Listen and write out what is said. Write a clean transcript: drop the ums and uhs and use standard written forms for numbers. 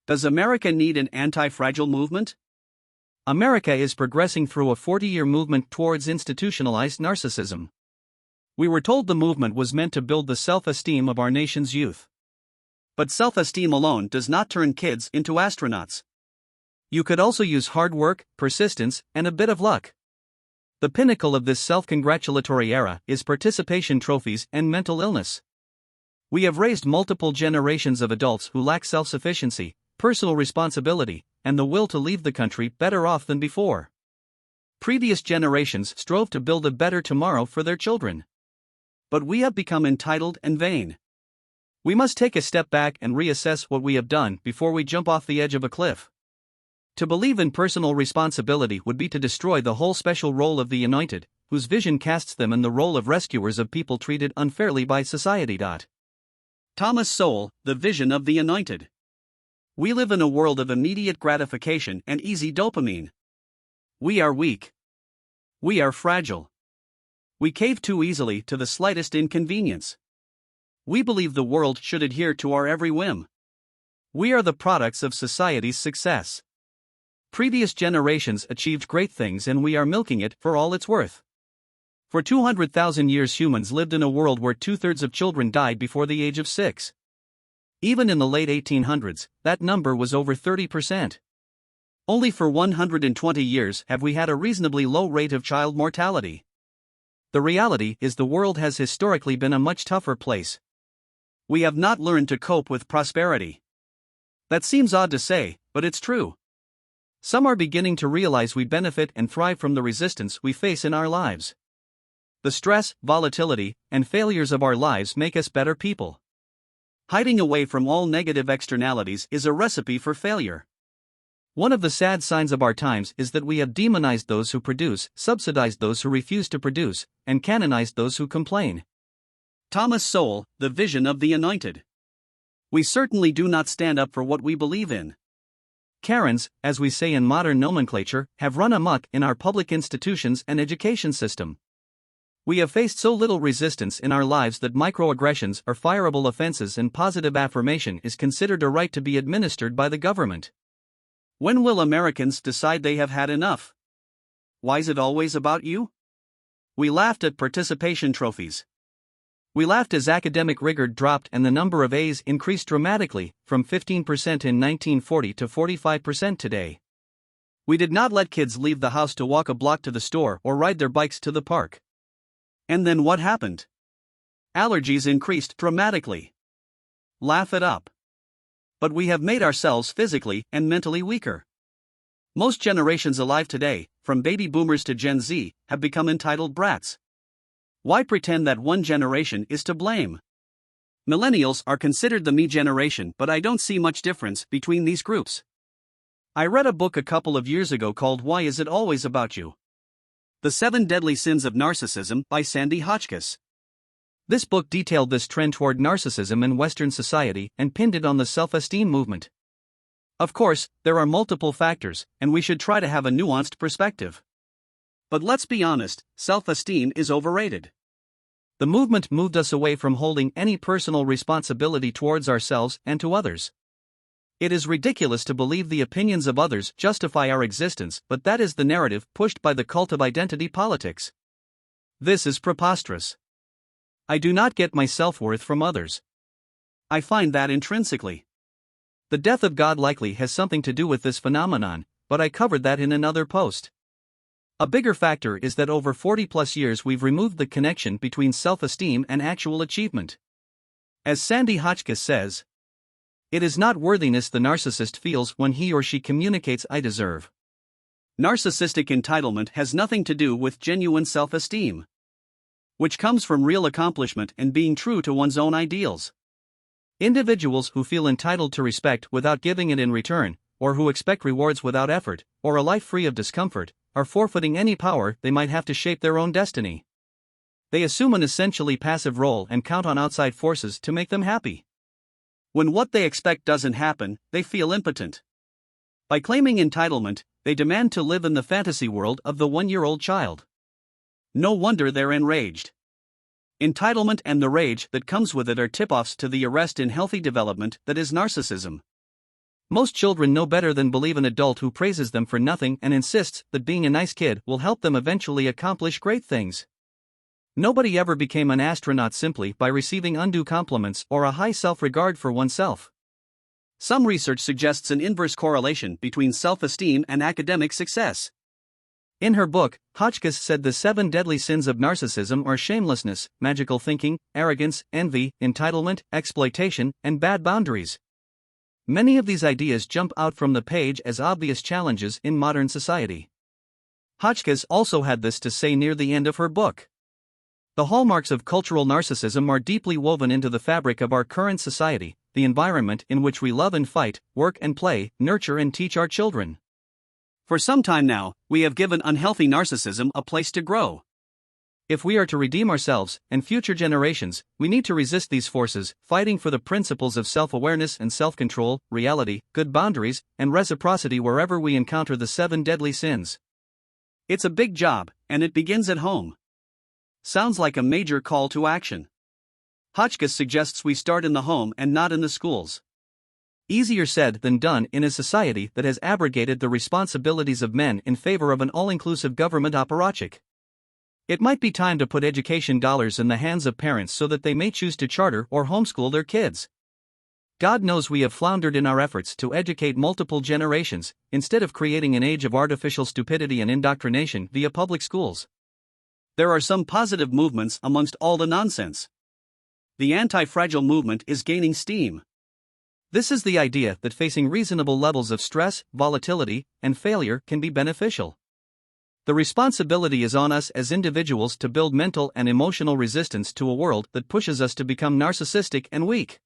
Does America need an anti-fragile movement? America is progressing through a 40-year movement towards institutionalized narcissism. We were told the movement was meant to build the self-esteem of our nation's youth. But self-esteem alone does not turn kids into astronauts. You could also use hard work, persistence, and a bit of luck. The pinnacle of this self-congratulatory era is participation trophies and mental illness. We have raised multiple generations of adults who lack self-sufficiency, personal responsibility, and the will to leave the country better off than before. Previous generations strove to build a better tomorrow for their children. But we have become entitled and vain. We must take a step back and reassess what we have done before we jump off the edge of a cliff. To believe in personal responsibility would be to destroy the whole special role of the anointed, whose vision casts them in the role of rescuers of people treated unfairly by society. Thomas Sowell, The Vision of the Anointed. We live in a world of immediate gratification and easy dopamine. We are weak. We are fragile. We cave too easily to the slightest inconvenience. We believe the world should adhere to our every whim. We are the products of society's success. Previous generations achieved great things and we are milking it for all it's worth. For 200,000 years humans lived in a world where 2/3 of children died before the age of 6. Even in the late 1800s, that number was over 30%. Only for 120 years have we had a reasonably low rate of child mortality. The reality is the world has historically been a much tougher place. We have not learned to cope with prosperity. That seems odd to say, but it's true. Some are beginning to realize we benefit and thrive from the resistance we face in our lives. The stress, volatility, and failures of our lives make us better people. Hiding away from all negative externalities is a recipe for failure. One of the sad signs of our times is that we have demonized those who produce, subsidized those who refuse to produce, and canonized those who complain. Thomas Sowell, The Vision of the Anointed. We certainly do not stand up for what we believe in. Karens, as we say in modern nomenclature, have run amok in our public institutions and education system. We have faced so little resistance in our lives that microaggressions are fireable offenses and positive affirmation is considered a right to be administered by the government. When will Americans decide they have had enough? Why is it always about you? We laughed at participation trophies. We laughed as academic rigor dropped and the number of A's increased dramatically, from 15% in 1940 to 45% today. We did not let kids leave the house to walk a block to the store or ride their bikes to the park. And then what happened? Allergies increased dramatically. Laugh it up. But we have made ourselves physically and mentally weaker. Most generations alive today, from baby boomers to Gen Z, have become entitled brats. Why pretend that one generation is to blame? Millennials are considered the me generation, but I don't see much difference between these groups. I read a book a couple of years ago called Why Is It Always About You? The 7 Deadly Sins of Narcissism by Sandy Hotchkiss. This book detailed this trend toward narcissism in Western society and pinned it on the self-esteem movement. Of course, there are multiple factors, and we should try to have a nuanced perspective. But let's be honest, self-esteem is overrated. The movement moved us away from holding any personal responsibility towards ourselves and to others. It is ridiculous to believe the opinions of others justify our existence, but that is the narrative pushed by the cult of identity politics. This is preposterous. I do not get my self-worth from others. I find that intrinsically. The death of God likely has something to do with this phenomenon, but I covered that in another post. A bigger factor is that over 40+ years we've removed the connection between self-esteem and actual achievement. As Sandy Hotchkiss says, it is not worthiness the narcissist feels when he or she communicates "I deserve." Narcissistic entitlement has nothing to do with genuine self-esteem, which comes from real accomplishment and being true to one's own ideals. Individuals who feel entitled to respect without giving it in return, or who expect rewards without effort, or a life free of discomfort, are forfeiting any power they might have to shape their own destiny. They assume an essentially passive role and count on outside forces to make them happy. When what they expect doesn't happen, they feel impotent. By claiming entitlement, they demand to live in the fantasy world of the 1-year-old child. No wonder they're enraged. Entitlement and the rage that comes with it are tip-offs to the arrest in healthy development that is narcissism. Most children know better than believe an adult who praises them for nothing and insists that being a nice kid will help them eventually accomplish great things. Nobody ever became an astronaut simply by receiving undue compliments or a high self-regard for oneself. Some research suggests an inverse correlation between self-esteem and academic success. In her book, Hotchkiss said the 7 deadly sins of narcissism are shamelessness, magical thinking, arrogance, envy, entitlement, exploitation, and bad boundaries. Many of these ideas jump out from the page as obvious challenges in modern society. Hotchkiss also had this to say near the end of her book. The hallmarks of cultural narcissism are deeply woven into the fabric of our current society, the environment in which we love and fight, work and play, nurture and teach our children. For some time now, we have given unhealthy narcissism a place to grow. If we are to redeem ourselves and future generations, we need to resist these forces, fighting for the principles of self-awareness and self-control, reality, good boundaries, and reciprocity wherever we encounter the 7 deadly sins. It's a big job, and it begins at home. Sounds like a major call to action. Hotchkiss suggests we start in the home and not in the schools. Easier said than done in a society that has abrogated the responsibilities of men in favor of an all-inclusive government apparatchik. It might be time to put education dollars in the hands of parents so that they may choose to charter or homeschool their kids. God knows we have floundered in our efforts to educate multiple generations, instead of creating an age of artificial stupidity and indoctrination via public schools. There are some positive movements amongst all the nonsense. The anti-fragile movement is gaining steam. This is the idea that facing reasonable levels of stress, volatility, and failure can be beneficial. The responsibility is on us as individuals to build mental and emotional resistance to a world that pushes us to become narcissistic and weak.